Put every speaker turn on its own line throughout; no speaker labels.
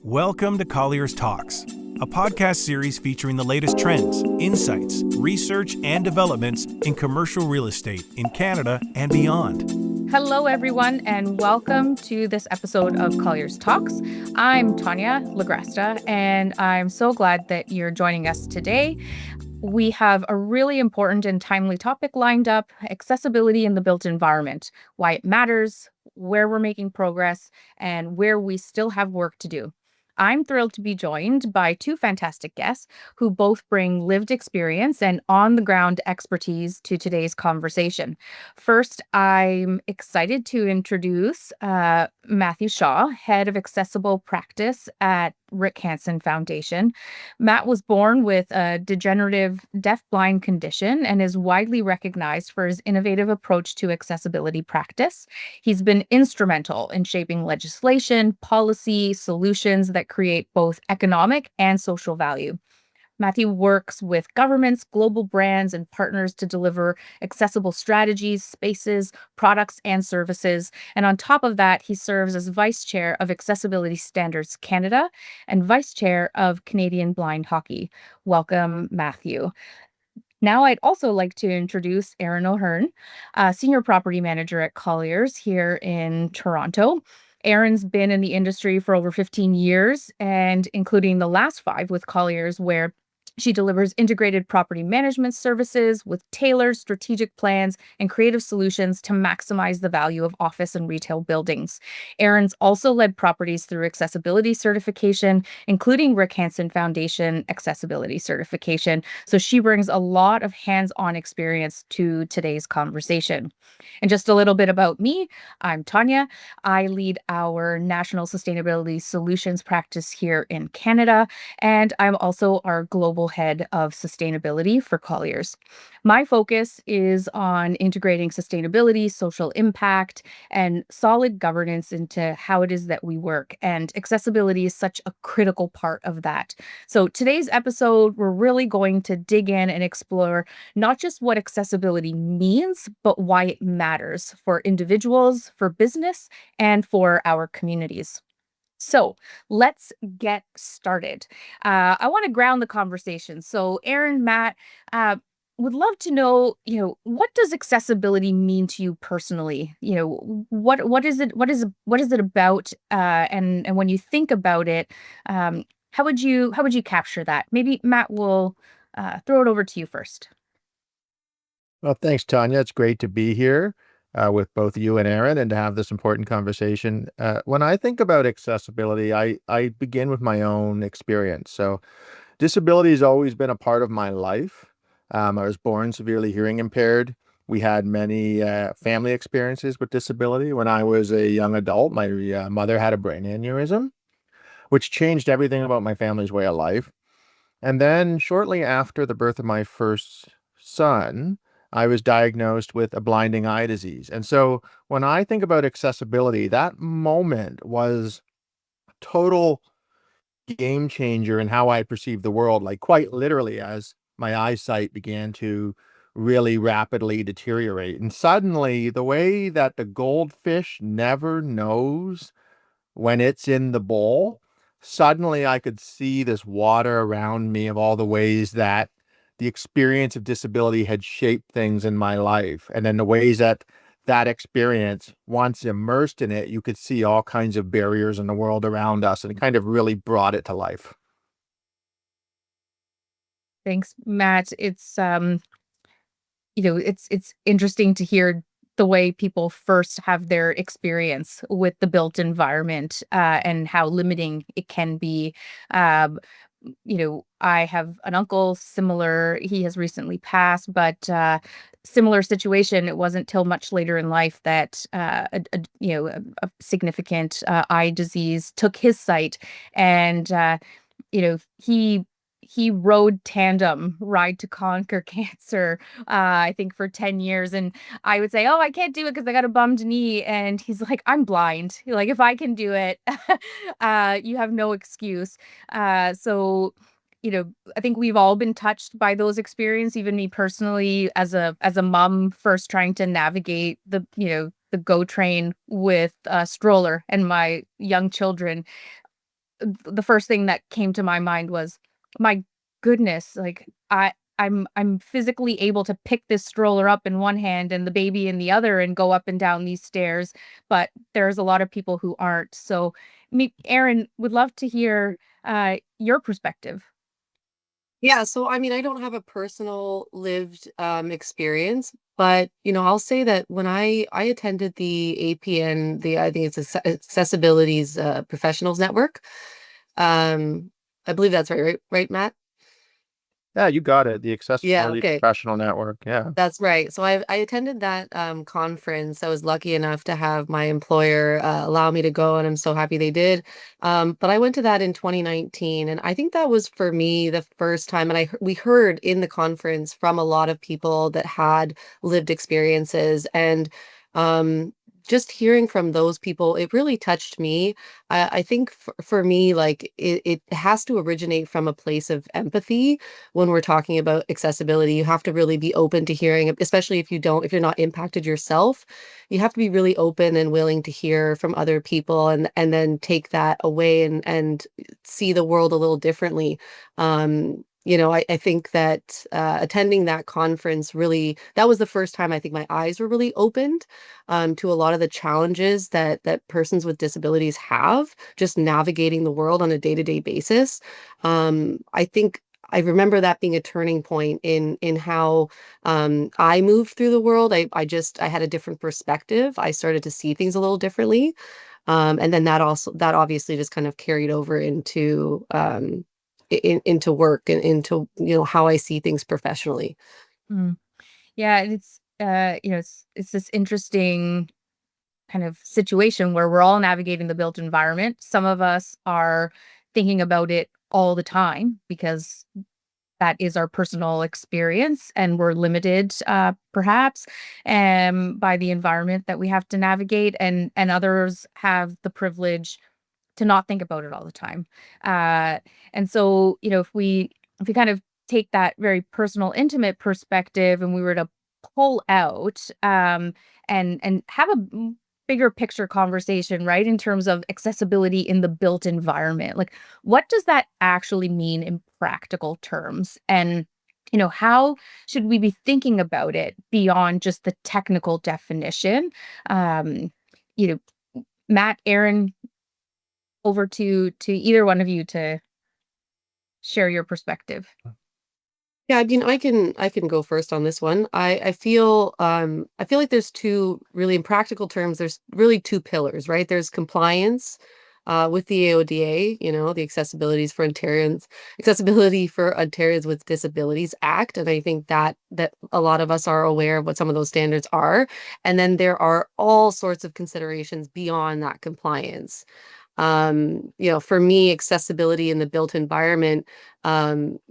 Welcome to Colliers Talks, a podcast series featuring the latest trends, insights, research, and developments in commercial real estate in Canada and beyond.
Hello, everyone, and welcome to this episode of Colliers Talks. I'm Tonya, Lagrasta, and I'm so glad that you're joining us today. We have a really important and timely topic lined up: accessibility in the built environment, why it matters, where we're making progress, and where we still have work to do. I'm thrilled to be joined by two fantastic guests who both bring lived experience and on the ground expertise to today's conversation. First, I'm excited to introduce Matthew Shaw, head of accessible practice at Hansen Foundation. Matt was born with a degenerative deaf-blind condition and is widely recognized for his innovative approach to accessibility practice. He's been instrumental in shaping legislation, policy, solutions that create both economic and social value. Matthew works with governments, global brands, and partners to deliver accessible strategies, spaces, products, and services. And on top of that, he serves as Vice Chair of Accessibility Standards Canada and Vice Chair of Canadian Blind Hockey. Welcome, Matthew. Now, I'd also like to introduce Erin O'Hearn, Senior Property Manager at Colliers here in Toronto. Erin's been in the industry for over 15 years, and including the last 5 with Colliers, where she delivers integrated property management services with tailored strategic plans and creative solutions to maximize the value of office and retail buildings. Erin's also led properties through accessibility certification, including Rick Hansen Foundation accessibility certification. So she brings a lot of hands-on experience to today's conversation. And just a little bit about me, I'm Tonya. I lead our National Sustainability Solutions practice here in Canada, and I'm also our global head of sustainability for Colliers. My focus is on integrating sustainability, social impact, and solid governance into how it is that we work. And accessibility is such a critical part of that. So today's episode, we're really going to dig in and explore not just what accessibility means, but why it matters for individuals, for business, and for our communities. So let's get started. I want to ground the conversation. So, Erin, Matt, would love to know, what does accessibility mean to you personally? What is it? What is it about? And when you think about it, how would you capture that? Maybe Matt will throw it over to you first.
Well, thanks, Tanya. It's great to be here with both you and Erin and to have this important conversation. When I think about accessibility, I begin with my own experience. So disability has always been a part of my life. I was born severely hearing impaired. We had many family experiences with disability. When I was a young adult, my mother had a brain aneurysm, which changed everything about my family's way of life. And then shortly after the birth of my first son, I was diagnosed with a blinding eye disease. And so when I think about accessibility, that moment was a total game changer in how I perceive the world, like quite literally as my eyesight began to really rapidly deteriorate. And suddenly, the way that the goldfish never knows when it's in the bowl, suddenly I could see this water around me of all the ways that the experience of disability had shaped things in my life. And then the ways that that experience, once immersed in it, you could see all kinds of barriers in the world around us, and it kind of really brought it to life.
Thanks, Matt. It's interesting to hear the way people first have their experience with the built environment, and how limiting it can be. Um, I have an uncle similar. He has recently passed, but similar situation. It wasn't till much later in life that a significant eye disease took his sight, and he rode tandem ride to conquer cancer, I think for 10 years. And I would say, oh, I can't do it because I got a bummed knee. And he's like, I'm blind. Like, if I can do it, you have no excuse. So, I think we've all been touched by those experiences, even me personally, as a mom, first trying to navigate the GO train with a stroller and my young children. the first thing that came to my mind was, my goodness, like I'm physically able to pick this stroller up in one hand and the baby in the other and go up and down these stairs, but there's a lot of people who aren't. So, me, Erin, would love to hear your perspective.
Yeah, so I mean, I don't have a personal lived experience, but I'll say that when I attended the APN, I think it's Accessibilities Professionals Network. Um, I believe that's right, right, Matt?
Yeah, you got it. The
Yeah,
Accessibility
okay.
Professional Network. Yeah.
That's right. So I attended that conference. I was lucky enough to have my employer allow me to go, and I'm so happy they did. But I went to that in 2019, and I think that was for me the first time. And we heard in the conference from a lot of people that had lived experiences, and um, just hearing from those people, it really touched me. I think for me, like it has to originate from a place of empathy when we're talking about accessibility. You have to really be open to hearing, especially if you're not impacted yourself, you have to be really open and willing to hear from other people, and then take that away and see the world a little differently. I think that attending that conference really, that was the first time I think my eyes were really opened to a lot of the challenges that persons with disabilities have just navigating the world on a day-to-day basis. I think I remember that being a turning point in how I moved through the world. I had a different perspective. I started to see things a little differently, and then that obviously just kind of carried over into work and into how I see things professionally.
Mm. Yeah, and it's this interesting kind of situation where we're all navigating the built environment. Some of us are thinking about it all the time because that is our personal experience, and we're limited, perhaps, by the environment that we have to navigate, and others have the privilege to not think about it all the time. Uh, and so, if we kind of take that very personal, intimate perspective, and we were to pull out and have a bigger picture conversation, right, in terms of accessibility in the built environment, like what does that actually mean in practical terms? And how should we be thinking about it beyond just the technical definition? Um, you know, Matt, Erin, over to either one of you to share your perspective.
Yeah, I can go first on this one. I feel like there's two really in practical terms, there's really two pillars, right? There's compliance with the AODA, the Accessibility for Ontarians with Disabilities Act. And I think that a lot of us are aware of what some of those standards are. And then there are all sorts of considerations beyond that compliance. For me, accessibility in the built environment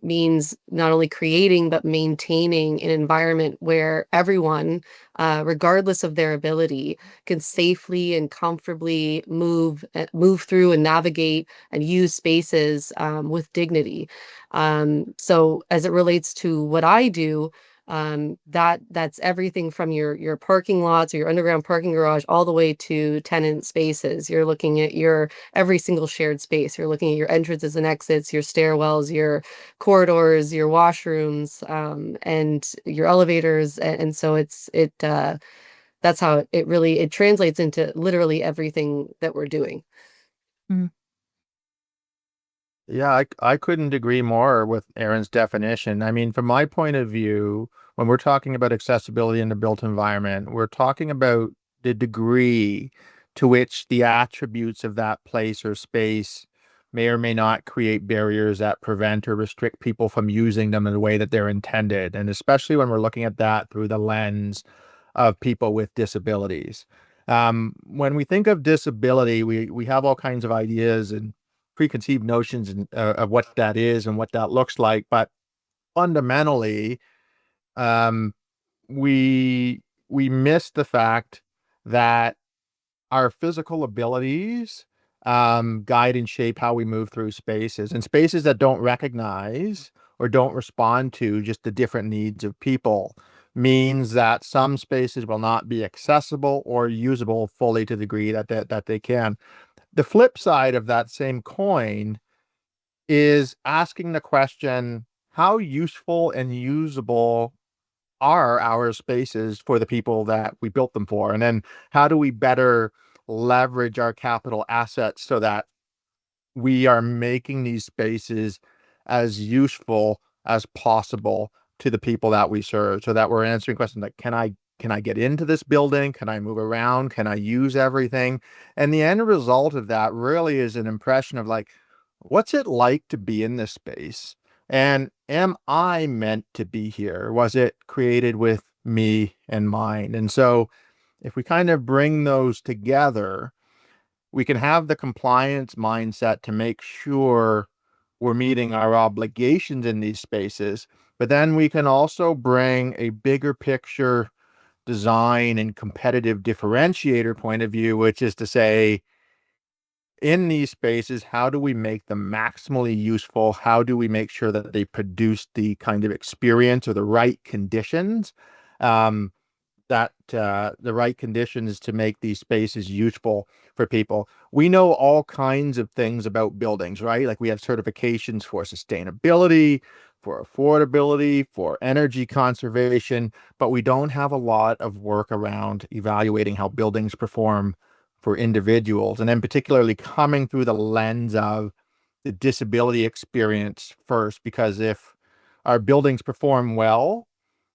means not only creating but maintaining an environment where everyone, regardless of their ability, can safely and comfortably move through and navigate and use spaces with dignity. So, as it relates to what I do, that's everything from your parking lots or your underground parking garage all the way to tenant spaces. You're looking at your every single shared space. You're looking at your entrances and exits, your stairwells, your corridors, your washrooms, and your elevators. And so that's how it translates into literally everything that we're doing.
Mm,
Yeah, I couldn't agree more with Erin's definition. I mean, from my point of view, when we're talking about accessibility in the built environment, we're talking about the degree to which the attributes of that place or space may or may not create barriers that prevent or restrict people from using them in the way that they're intended. And especially when we're looking at that through the lens of people with disabilities. When we think of disability, we have all kinds of ideas and preconceived notions of what that is and what that looks like. But fundamentally, um, we we miss the fact that our physical abilities guide and shape how we move through spaces, and spaces that don't recognize or don't respond to just the different needs of people means that some spaces will not be accessible or usable fully to the degree that they can. The flip side of that same coin is asking the question, how useful and usable are our spaces for the people that we built them for? And then how do we better leverage our capital assets so that we are making these spaces as useful as possible to the people that we serve, so that we're answering questions like, can I get into this building? Can I move around? Can I use everything? And the end result of that really is an impression of like, what's it like to be in this space? And am I meant to be here? Was it created with me in mind? And so if we kind of bring those together, we can have the compliance mindset to make sure we're meeting our obligations in these spaces, but then we can also bring a bigger picture design and competitive differentiator point of view, which is to say, in these spaces, how do we make them maximally useful? How do we make sure that they produce the kind of experience or the right conditions? Um, the right conditions to make these spaces useful for people. We know all kinds of things about buildings, right? Like we have certifications for sustainability, for affordability, for energy conservation, but we don't have a lot of work around evaluating how buildings perform for individuals. And then particularly coming through the lens of the disability experience first, because if our buildings perform well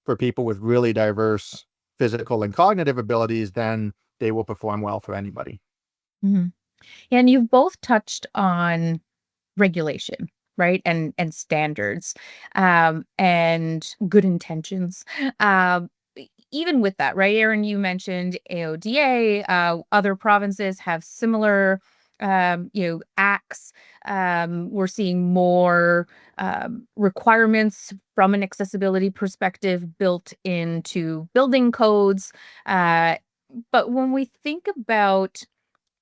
for people with really diverse physical and cognitive abilities, then they will perform well for anybody.
Mhm. And you've both touched on regulation, right? And standards, and good intentions. Even with that, right, Erin, you mentioned AODA. Other provinces have similar, acts. We're seeing more requirements from an accessibility perspective built into building codes. Uh, but when we think about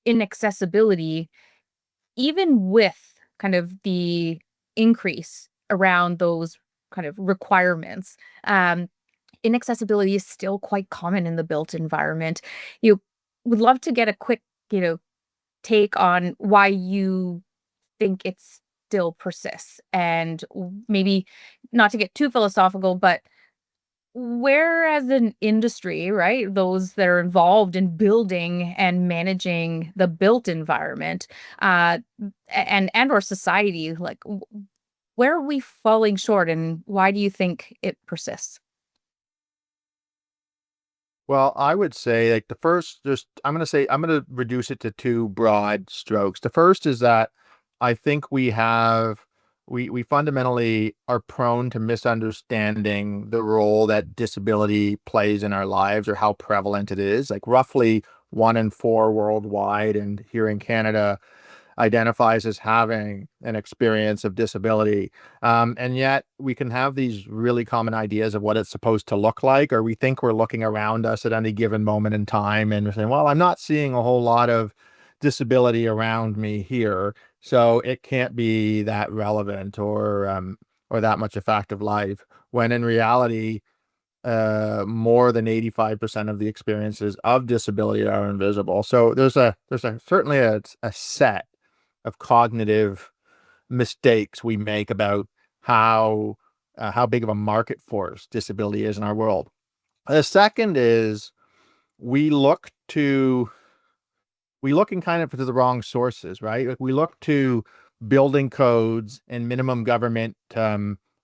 inaccessibility, even with kind of the increase around those kind of requirements, inaccessibility is still quite common in the built environment. You would love to get a quick, you know, take on why you think it still persists, and maybe not to get too philosophical, but where as an industry, right, those that are involved in building and managing the built environment, and or society, like where are we falling short, and why do you think it persists?
Well, I would say like the first, just I'm going to reduce it to two broad strokes. The first is that I think we fundamentally are prone to misunderstanding the role that disability plays in our lives or how prevalent it is. Like roughly 1 in 4 worldwide, and here in Canada, identifies as having an experience of disability. And yet we can have these really common ideas of what it's supposed to look like, or we think we're looking around us at any given moment in time and we're saying, well, I'm not seeing a whole lot of disability around me here, so it can't be that relevant or that much a fact of life. When in reality, more than 85% of the experiences of disability are invisible. So there's certainly a set of cognitive mistakes we make about how big of a market force disability is in our world. The second is we look to we look in kind of to the wrong sources, right? Like we look to building codes and minimum government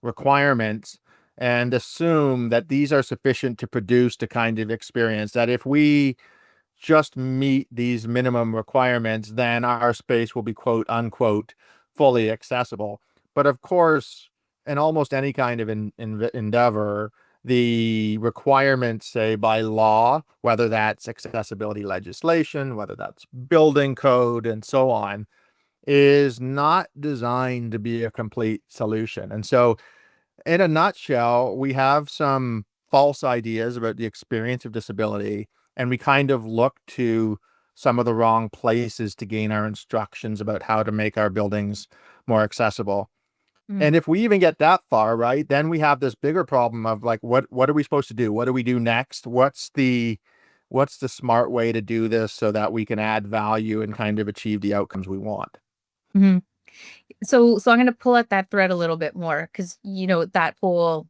requirements and assume that these are sufficient to produce the kind of experience that if we just meet these minimum requirements, then our space will be quote unquote fully accessible. But of course, in almost any kind of endeavor, the requirements, say by law, whether that's accessibility legislation, whether that's building code, and so on, is not designed to be a complete solution. And so in a nutshell, we have some false ideas about the experience of disability, and we kind of look to some of the wrong places to gain our instructions about how to make our buildings more accessible.
Mm,
And if we even get that far, right, then we have this bigger problem of like, what are we supposed to do? What do we do next? what's the smart way to do this so that we can add value and kind of achieve the outcomes we want.
Mhm. So I'm gonna pull at that thread a little bit more because that whole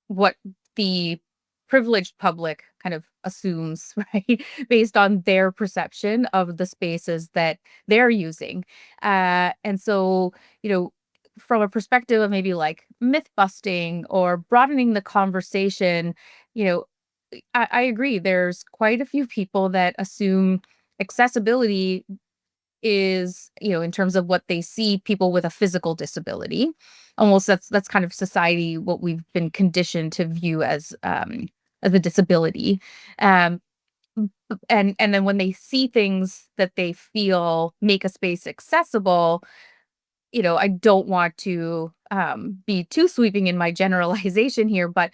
what the privileged public kind of assumes, right? Based on their perception of the spaces that they're using. And so, you know, from a perspective of maybe like myth busting or broadening the conversation, you know, I agree. There's quite a few people that assume accessibility is, in terms of what they see people with a physical disability. Almost that's kind of society what we've been conditioned to view as a disability. Um and then when they see things that they feel make a space accessible, I don't want to be too sweeping in my generalization here, but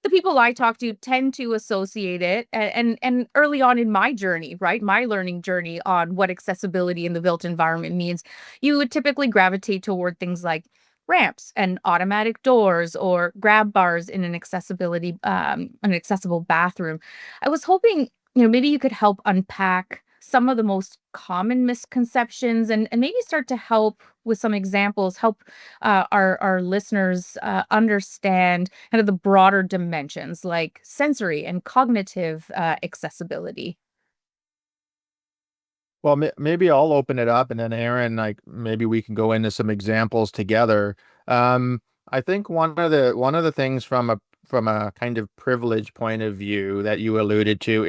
the people I talk to tend to associate it, and early on in my journey, right, my learning journey on what accessibility in the built environment means, you would typically gravitate toward things like ramps and automatic doors or grab bars in an accessible bathroom. I was hoping, maybe you could help unpack some of the most common misconceptions and maybe start to help with some examples, help our listeners understand kind of the broader dimensions like sensory and cognitive accessibility.
Well, maybe I'll open it up, and then Erin, like maybe we can go into some examples together. Um, I think one of the things from a kind of privilege point of view that you alluded to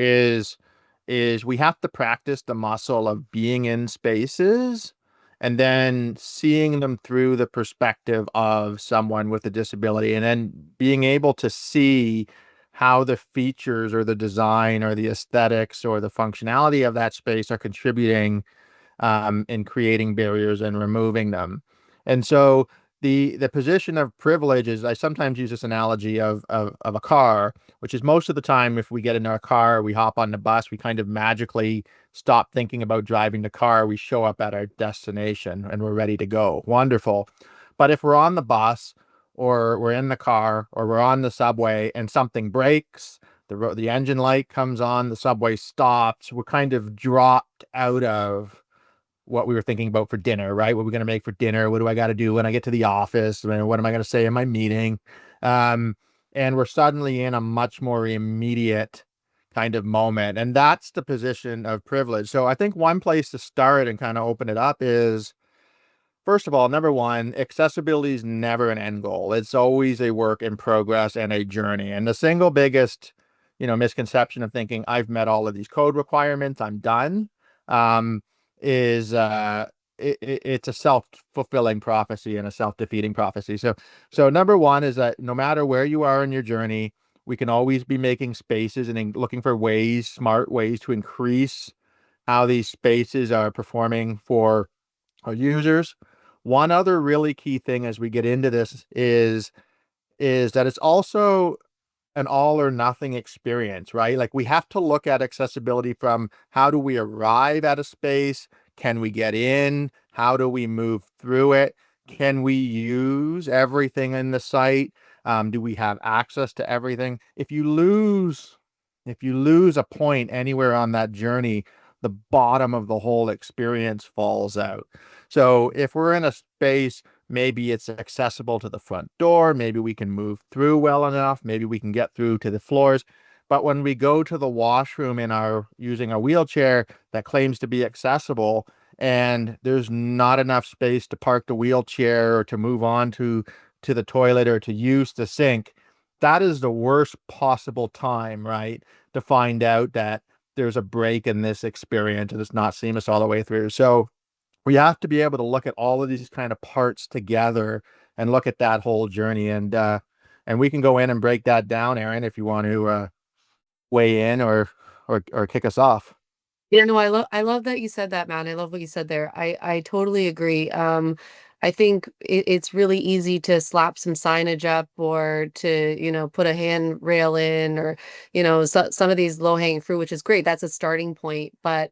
is we have to practice the muscle of being in spaces and then seeing them through the perspective of someone with a disability, and then being able to see how the features or the design or the aesthetics or the functionality of that space are contributing in creating barriers and removing them. And so the position of privilege is, I sometimes use this analogy of a car, which is most of the time if we get in our car, we hop on the bus, we kind of magically stop thinking about driving the car, we show up at our destination and we're ready to go. Wonderful. But if we're on the bus or we're in the car or we're on the subway and something breaks, the engine light comes on, the subway stops, we're kind of dropped out of what we were thinking about for dinner, right? What we're going to make for dinner? What do I got to do when I get to the office? What am I going to say in my meeting? Um, and we're suddenly in a much more immediate kind of moment. And that's the position of privilege. So I think one place to start and kind of open it up is, first of all, number one, accessibility is never an end goal. It's always a work in progress and a journey. And the single biggest, misconception of thinking I've met all of these code requirements, I'm done, um, is it's a self-fulfilling prophecy and a self-defeating prophecy. So number one is that no matter where you are in your journey, we can always be making spaces and looking for ways, smart ways to increase how these spaces are performing for our users. One other really key thing as we get into this is that it's also an all or nothing experience, right? Like we have to look at accessibility from how do we arrive at a space? Can we get in? How do we move through it? Can we use everything in the site? Do we have access to everything? If you lose a point anywhere on that journey, the bottom of the whole experience falls out. So if we're in a space, maybe it's accessible to the front door, maybe we can move through well enough, maybe we can get through to the floors. But when we go to the washroom using a wheelchair that claims to be accessible, and there's not enough space to park the wheelchair or to move on to the toilet or to use the sink, that is the worst possible time, right? To find out that there's a break in this experience and it's not seamless all the way through. So we have to be able to look at all of these kind of parts together and look at that whole journey. And we can go in and break that down, Erin, if you want to weigh in or kick us off.
I love that you said that, man. I love what you said there. I totally agree. I think it's really easy to slap some signage up or to, put a handrail in or, some of these low hanging fruit, which is great. That's a starting point. But,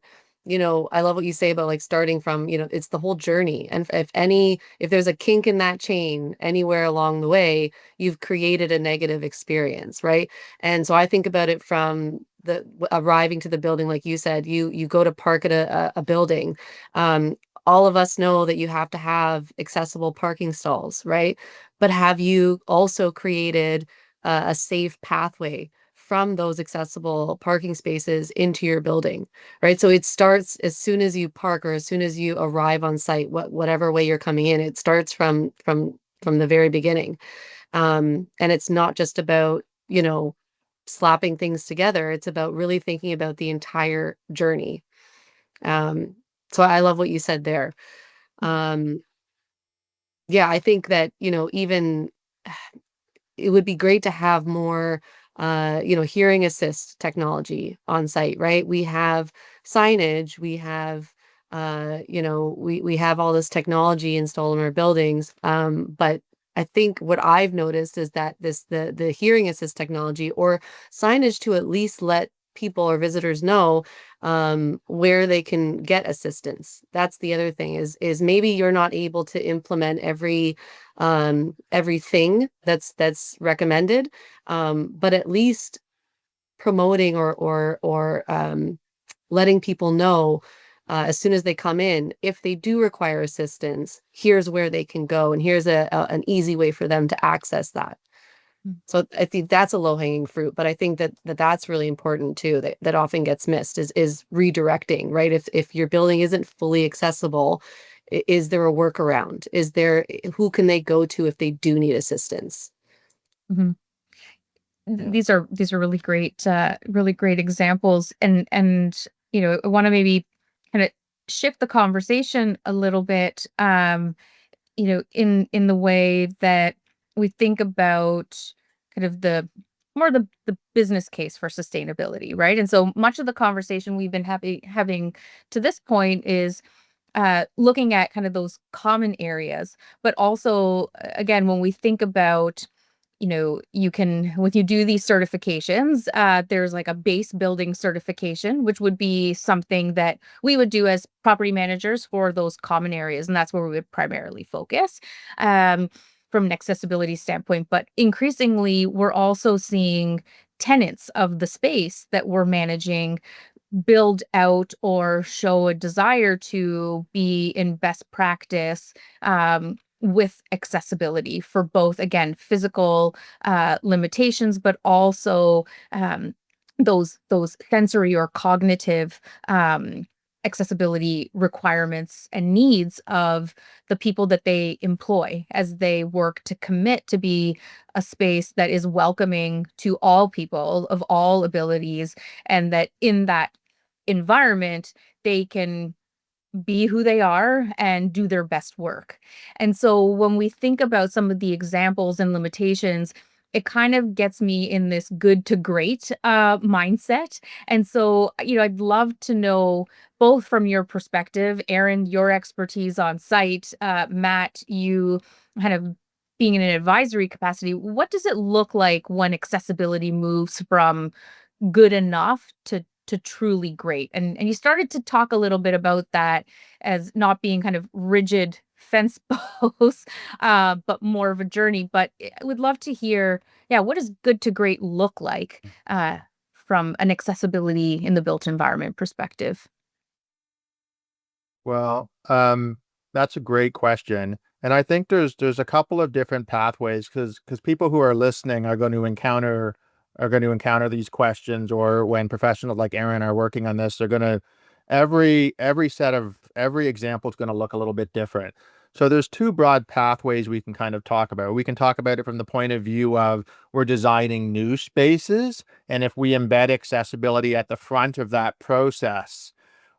I love what you say about like starting from, it's the whole journey. And if there's a kink in that chain anywhere along the way, you've created a negative experience, right? And so I think about it from arriving to the building, like you said, you go to park at a building. Um, all of us know that you have to have accessible parking stalls, right? But have you also created a safe pathway from those accessible parking spaces into your building, right? So it starts as soon as you park or as soon as you arrive on site, whatever way you're coming in, it starts from the very beginning. And it's not just about, slapping things together. It's about really thinking about the entire journey. Um, so I love what you said there. Um, yeah, I think that, even it would be great to have more, hearing assist technology on site, right? We have signage, we have, we have all this technology installed in our buildings. But I think what I've noticed is that the hearing assist technology or signage to at least let people or visitors know where they can get assistance. That's the other thing is maybe you're not able to implement everything that's recommended, but at least promoting or letting people know as soon as they come in, if they do require assistance, here's where they can go, and here's an easy way for them to access that.
Mm.
So I think that's a low hanging fruit, but I think that's really important too. That often gets missed is redirecting, right? If your building isn't fully accessible, is there a workaround? Who can they go to if they do need assistance?
Mhm.
Yeah.
These are really great examples, and I want to maybe kind of shift the conversation a little bit, in the way that we think about kind of the business case for sustainability, right? And so much of the conversation we've been having to this point is looking at kind of those common areas, but also, again, when we think about, you can, when you do these certifications, there's like a base building certification, which would be something that we would do as property managers for those common areas. And that's where we would primarily focus from an accessibility standpoint. But increasingly, we're also seeing tenants of the space that we're managing build out or show a desire to be in best practice with accessibility for both, again, physical limitations, but also those sensory or cognitive accessibility requirements and needs of the people that they employ as they work to commit to be a space that is welcoming to all people of all abilities, and that in that environment, they can be who they are and do their best work. And so when we think about some of the examples and limitations, it kind of gets me in this good to great mindset. And so, I'd love to know, both from your perspective, Erin, your expertise on site, Matt, you kind of being in an advisory capacity, what does it look like when accessibility moves from good enough to truly great? And you started to talk a little bit about that as not being kind of rigid fence posts, but more of a journey. But I would love to hear, yeah, what does good to great look like from an accessibility in the built environment perspective?
Well, that's a great question. And I think there's a couple of different pathways because people who are listening are going to encounter these questions, or when professionals like Erin are working on this, they're going to every example is going to look a little bit different. So there's two broad pathways we can kind of talk about. We can talk about it from the point of view of we're designing new spaces, and if we embed accessibility at the front of that process,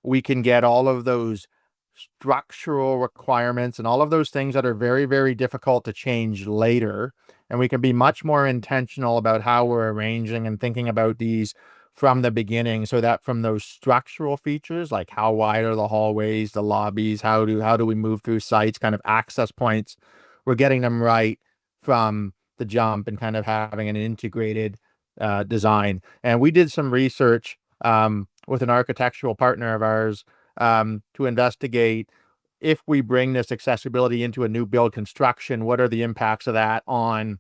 we can get all of those structural requirements and all of those things that are very, very difficult to change later. And we can be much more intentional about how we're arranging and thinking about these from the beginning, so that from those structural features, like how wide are the hallways, the lobbies, how do we move through sites, kind of access points, we're getting them right from the jump and kind of having an integrated design. And we did some research with an architectural partner of ours to investigate, if we bring this accessibility into a new build construction, what are the impacts of that on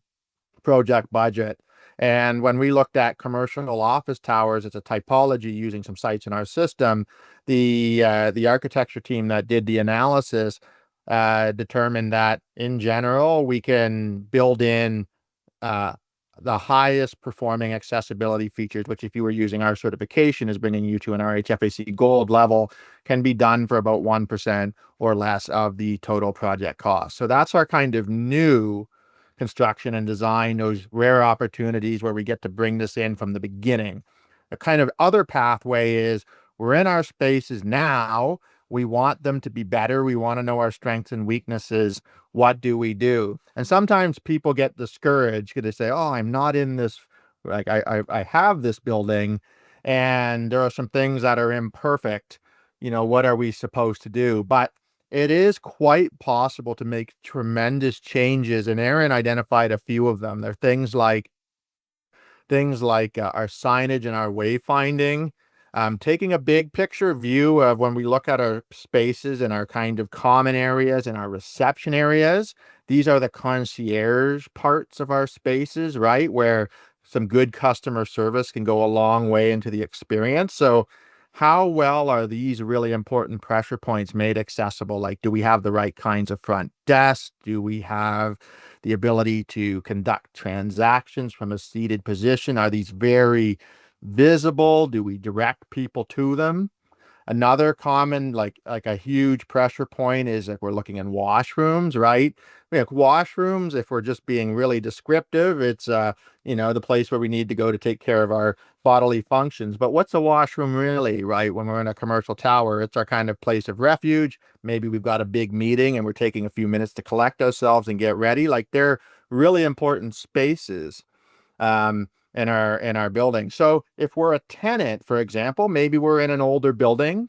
project budget? And when we looked at commercial office towers, it's a typology using some sites in our system. The architecture team that did the analysis determined that in general we can build in uh, the highest performing accessibility features, which if you were using our certification is bringing you to an RHFAC gold level, can be done for about 1% or less of the total project cost. So that's our kind of new construction and design, those rare opportunities where we get to bring this in from the beginning. A kind of other pathway is we're in our spaces now. We want them to be better. We want to know our strengths and weaknesses. What do we do? And sometimes people get discouraged because they say, "Oh, I'm not in this. Like I have this building, and there are some things that are imperfect. What are we supposed to do?" But it is quite possible to make tremendous changes, and Erin identified a few of them. There are things like our signage and our wayfinding, taking a big picture view of when we look at our spaces and our kind of common areas and our reception areas. These are the concierge parts of our spaces, right? Where some good customer service can go a long way into the experience. So, how well are these really important pressure points made accessible? Like, do we have the right kinds of front desks? Do we have the ability to conduct transactions from a seated position? Are these very visible? Do we direct people to them? Another common, like a huge pressure point is if we're looking in washrooms, right? Like washrooms, if we're just being really descriptive, it's the place where we need to go to take care of our bodily functions. But what's a washroom really, right? When we're in a commercial tower, it's our kind of place of refuge. Maybe we've got a big meeting and we're taking a few minutes to collect ourselves and get ready. Like they're really important spaces in our building. So if we're a tenant, for example, maybe we're in an older building.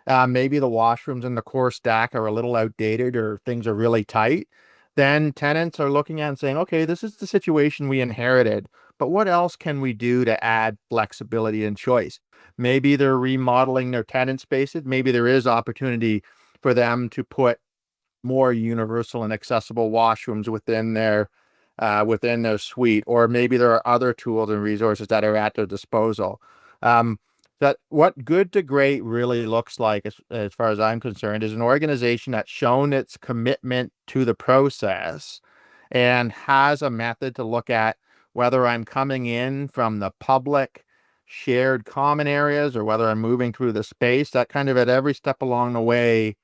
Maybe the washrooms in the core stack are a little outdated or things are really tight. Then tenants are looking at and saying, okay, this is the situation we inherited, but what else can we do to add flexibility and choice? Maybe they're remodeling their tenant spaces. Maybe there is opportunity for them to put more universal and accessible washrooms within their suite, or maybe there are other tools and resources that are at their disposal. Um, that what good to great really looks like, as far as I'm concerned, is an organization that's shown its commitment to the process and has a method to look at whether I'm coming in from the public shared common areas or whether I'm moving through the space. That kind of at every step along the way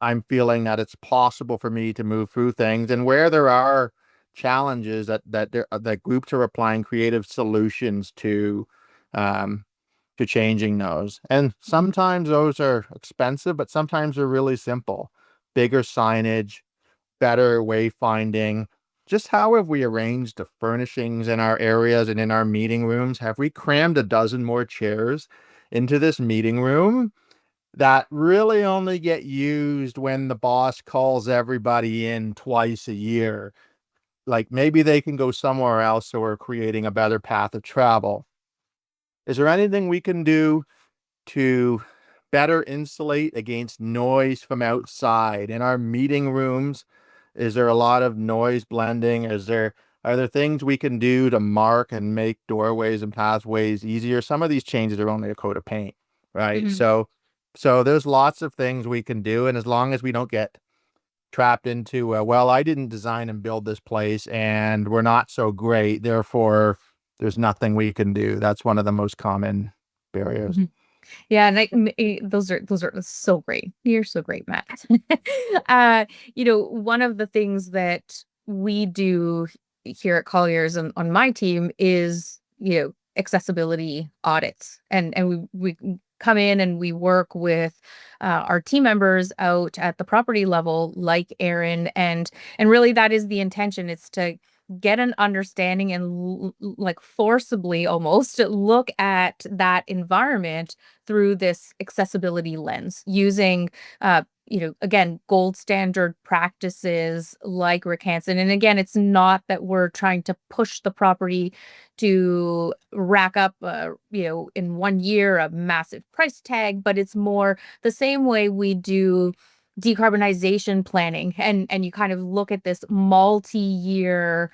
I'm feeling that it's possible for me to move through things, and where there are challenges that groups are applying creative solutions um, to changing those. And sometimes those are expensive, but sometimes they're really simple. Bigger signage, better wayfinding. Just how have we arranged the furnishings in our areas and in our meeting rooms? Have we crammed a dozen more chairs into this meeting room that really only get used when the boss calls everybody in twice a year? Like maybe they can go somewhere else, so we're creating a better path of travel. Is there anything we can do to better insulate against noise from outside in our meeting rooms? Is there a lot of noise blending? Are there things we can do to mark and make doorways and pathways easier? Some of these changes are only a coat of paint, right?
Mhm.
So there's lots of things we can do, and as long as we don't get trapped into, well, I didn't design and build this place, and we're not so great, therefore there's nothing we can do. That's one of the most common barriers.
Mhm. Yeah, and those are so great. You're so great, Matt. uh, one of the things that we do here at Colliers and on my team is, accessibility audits. And we come in and we work with our team members out at the property level, like Erin, and really that is the intention. It's to get an understanding and like forcibly almost look at that environment through this accessibility lens using again, gold standard practices like Rick Hansen. And again, it's not that we're trying to push the property to rack up in 1 year a massive price tag, but it's more the same way we do decarbonization planning, and you kind of look at this multi-year,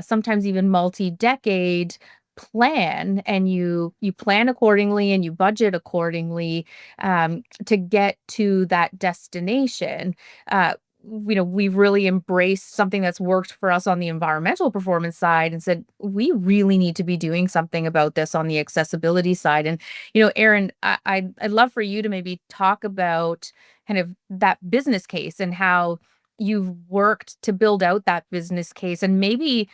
sometimes even multi-decade plan, and you plan accordingly and you budget accordingly, to get to that destination. We've really embraced something that's worked for us on the environmental performance side and said we really need to be doing something about this on the accessibility side. And Erin, I'd love for you to maybe talk about kind of that business case and how you've worked to build out that business case, and maybe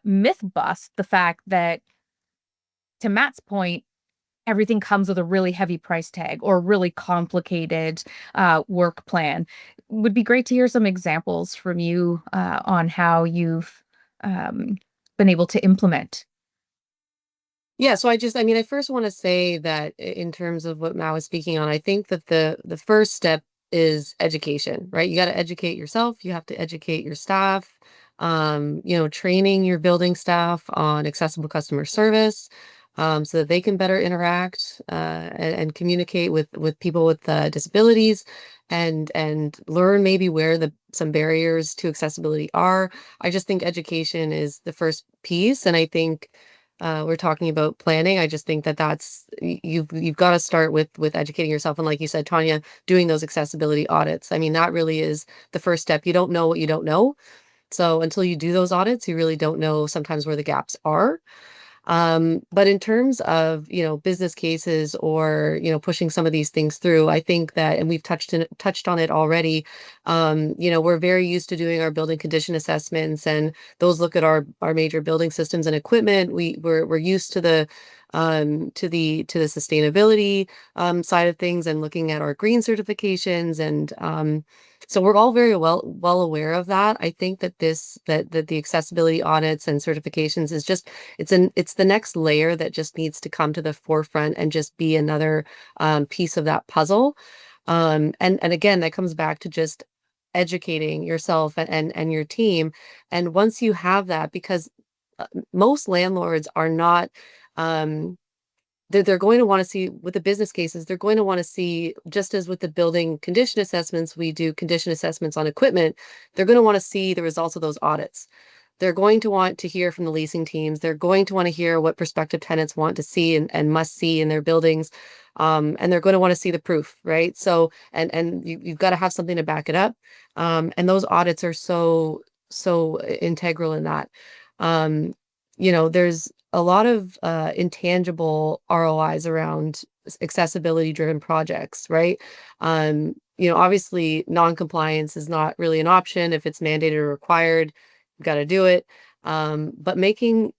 myth bust the fact that, to Matt's point, everything comes with a really heavy price tag or a really complicated work plan. Would be great to hear some examples from you on how you've um, been able to implement.
Yeah, so I mean, I first want to say that in terms of what Matt was speaking on, I think that the first step is education, right? You got to educate yourself, you have to educate your staff, training your building staff on accessible customer service, so that they can better interact and communicate with people with disabilities, and learn maybe where the some barriers to accessibility are. I just think education is the first piece, and I think we're talking about planning. I just think that you've got to start with educating yourself, and like you said, Tonya, doing those accessibility audits. I mean, that really is the first step. You don't know what you don't know, so until you do those audits, you really don't know sometimes where the gaps are. But in terms of, business cases or, pushing some of these things through, I think that, and we've touched on it already, we're very used to doing our building condition assessments, and those look at our major building systems and equipment. We're used to the sustainability side of things, and looking at our green certifications, and so we're all very well aware of that. I think that that the accessibility audits and certifications is just, it's the next layer that just needs to come to the forefront and just be another piece of that puzzle. And again, that comes back to just educating yourself and your team. And once you have that, because most landlords are not, um, they're going to want to see with the business cases, they're going to want to see, just as with the building condition assessments, we do condition assessments on equipment, they're going to want to see the results of those audits. They're going to want to hear from the leasing teams. They're going to want to hear what prospective tenants want to see and must see in their buildings. And they're going to want to see the proof, right? So, and you've got to have something to back it up. And those audits are so integral in that. Um, there's a lot of intangible ROIs around accessibility driven projects, right? Obviously non-compliance is not really an option. If it's mandated or required, you've got to do it. But making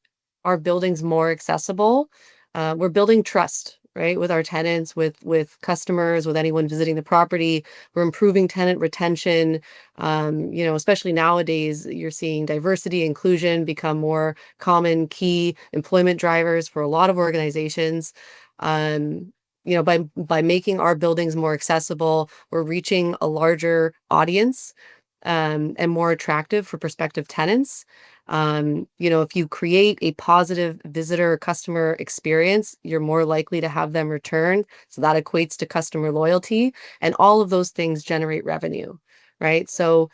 our buildings more accessible, we're building trust, right, with our tenants, with customers, with anyone visiting the property. We're improving tenant retention. Especially nowadays, you're seeing diversity, inclusion become more common key employment drivers for a lot of organizations. By making our buildings more accessible, we're reaching a larger audience, and more attractive for prospective tenants. If you create a positive visitor or customer experience, you're more likely to have them return. So that equates to customer loyalty, and all of those things generate revenue, right? So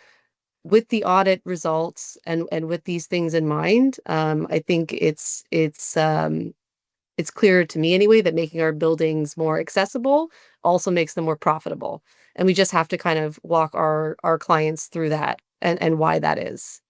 with the audit results and with these things in mind, I think it's clear to me anyway that making our buildings more accessible also makes them more profitable. And we just have to kind of walk our clients through that, and why that is.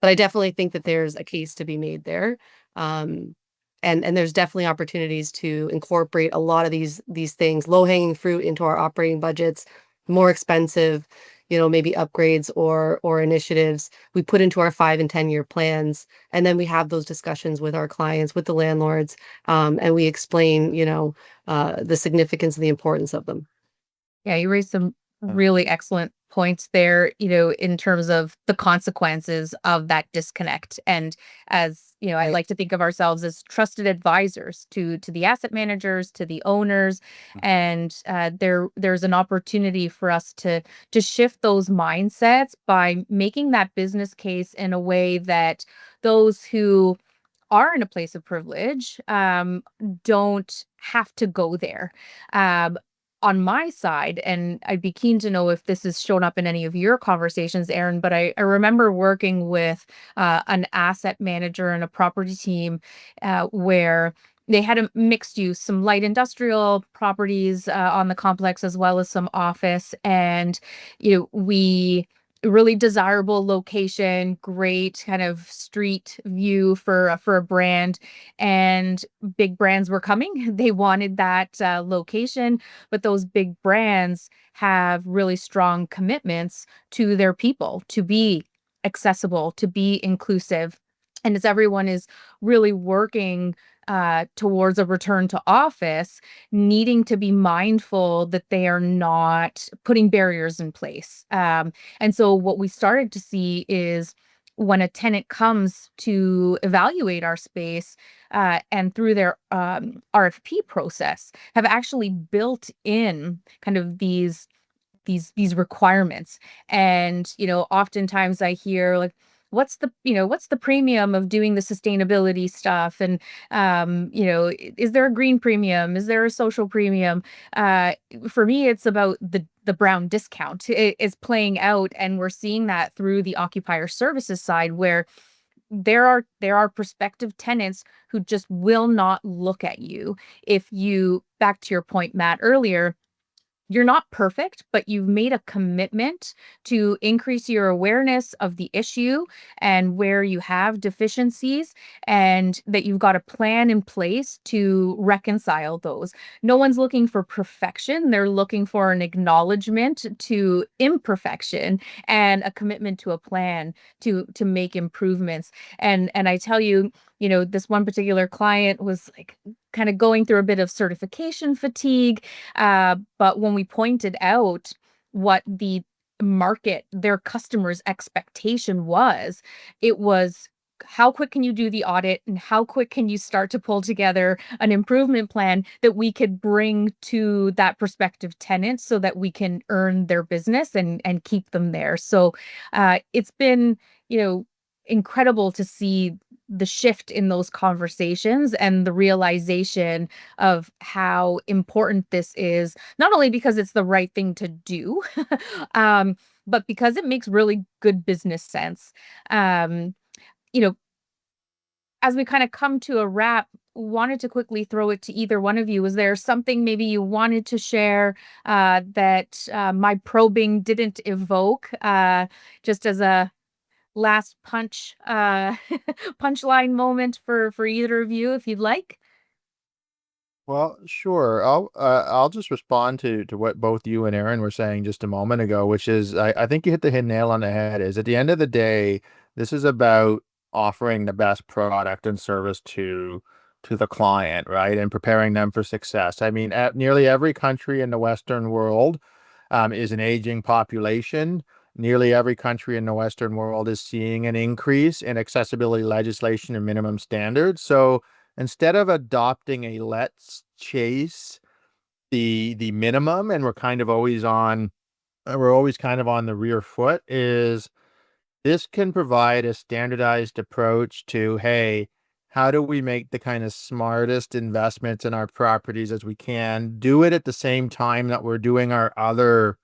But I definitely think that there's a case to be made there. Um, and there's definitely opportunities to incorporate a lot of these things, low-hanging fruit, into our operating budgets, more expensive, maybe upgrades or initiatives we put into our 5 and 10 year plans. And then we have those discussions with our clients, with the landlords, and we explain, the significance and the importance of them.
Yeah, you raised some really excellent points there, in terms of the consequences of that disconnect. And I
Right.
like to think of ourselves as trusted advisors to the asset managers, to the owners, and there's an opportunity for us to shift those mindsets by making that business case in a way that those who are in a place of privilege don't have to go there. Um, on my side, and I'd be keen to know if this has shown up in any of your conversations, Erin, but I remember working with an asset manager and a property team where they had a mixed use, some light industrial properties on the complex as well as some office. And, we really desirable location, great kind of street view for a brand, and big brands were coming. They wanted that location, but those big brands have really strong commitments to their people to be accessible, to be inclusive. And as everyone is really working towards a return to office, needing to be mindful that they are not putting barriers in place. And so, what we started to see is when a tenant comes to evaluate our space, and through their RFP process, have actually built in kind of these requirements. And oftentimes I hear like, what's the premium of doing the sustainability stuff? And is there a green premium? Is there a social premium? uh for me, it's about the brown discount is playing out, and we're seeing that through the occupier services side, where there are prospective tenants who just will not look at you if you, back to your point, Matt, earlier, you're not perfect, but you've made a commitment to increase your awareness of the issue and where you have deficiencies, and that you've got a plan in place to reconcile those. No one's looking for perfection. They're looking for an acknowledgement to imperfection and a commitment to a plan to make improvements. And I tell you, this one particular client was like kind of going through a bit of certification fatigue. But when we pointed out what their customers' expectation was, it was, how quick can you do the audit and how quick can you start to pull together an improvement plan that we could bring to that prospective tenant so that we can earn their business and keep them there. So it's been, you know, incredible to see the shift in those conversations and the realization of how important this is, not only because it's the right thing to do, um, but because it makes really good business sense. Um, you know, as we kind of come to a wrap, wanted to quickly throw it to either one of you. Was there something maybe you wanted to share that my probing didn't evoke, just as a last punchline moment for either of you, if you'd like?
Well, sure. I'll just respond to what both you and Erin were saying just a moment ago, which is I think you hit the nail on the head. Is at the end of the day, this is about offering the best product and service to the client, right? And preparing them for success. I mean, at nearly every country in the Western world is an aging population. Nearly every country in the Western world is seeing an increase in accessibility legislation and minimum standards. So instead of adopting a let's chase the minimum, and we're always kind of on the rear foot, is this can provide a standardized approach to, hey, how do we make the kind of smartest investments in our properties as we can, do it at the same time that we're doing our other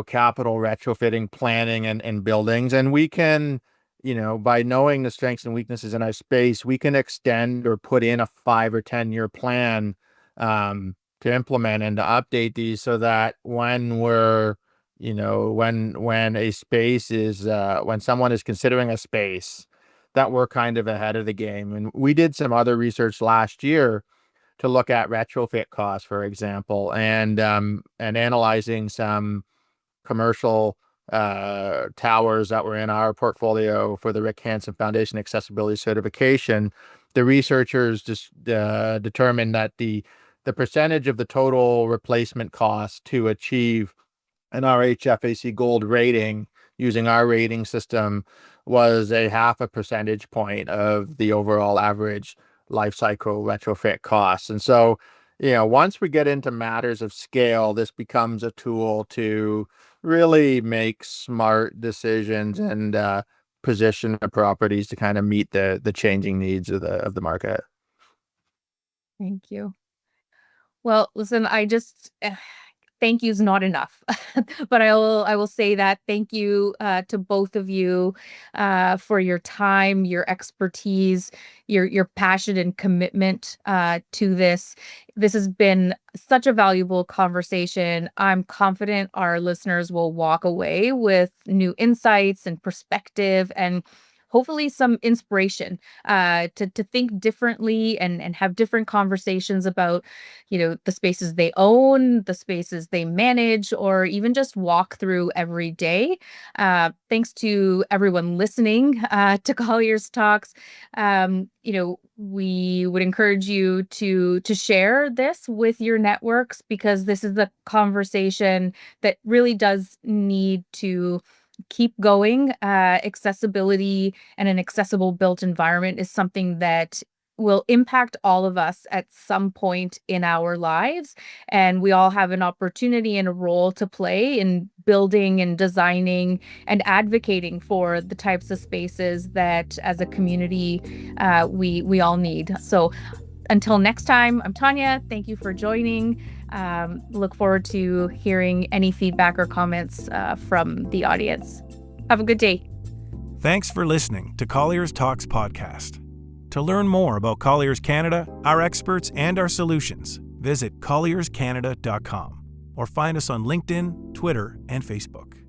capital retrofitting, planning and buildings. And we can, by knowing the strengths and weaknesses in our space, we can extend or put in a 5 or 10 year plan to implement and to update these so that when we're, when a space is, when someone is considering a space, that we're kind of ahead of the game. And we did some other research last year to look at retrofit costs, for example, and analyzing some commercial towers that were in our portfolio for the Rick Hansen Foundation Accessibility Certification. The researchers just determined that the percentage of the total replacement cost to achieve an RHFAC Gold rating using our rating system was a 0.5 percentage point of the overall average life cycle retrofit costs. And so, once we get into matters of scale, this becomes a tool to really make smart decisions and position the properties to kind of meet the changing needs of the market.
Thank you. Well, listen, thank you is not enough, but I will say that thank you to both of you for your time, your expertise, your passion and commitment to this. This has been such a valuable conversation. I'm confident our listeners will walk away with new insights and perspective and hopefully some inspiration to think differently and have different conversations about the spaces they own, the spaces they manage, or even just walk through every day. Thanks to everyone listening to Colliers Talks. We would encourage you to share this with your networks because this is a conversation that really does need to keep going. Accessibility and an accessible built environment is something that will impact all of us at some point in our lives. And we all have an opportunity and a role to play in building and designing and advocating for the types of spaces that as a community we all need. So until next time, I'm Tonya. Thank you for joining. Look forward to hearing any feedback or comments from the audience. Have a good day.
Thanks for listening to Colliers Talks podcast. To learn more about Colliers Canada, our experts, and our solutions, visit collierscanada.com or find us on LinkedIn, Twitter, and Facebook.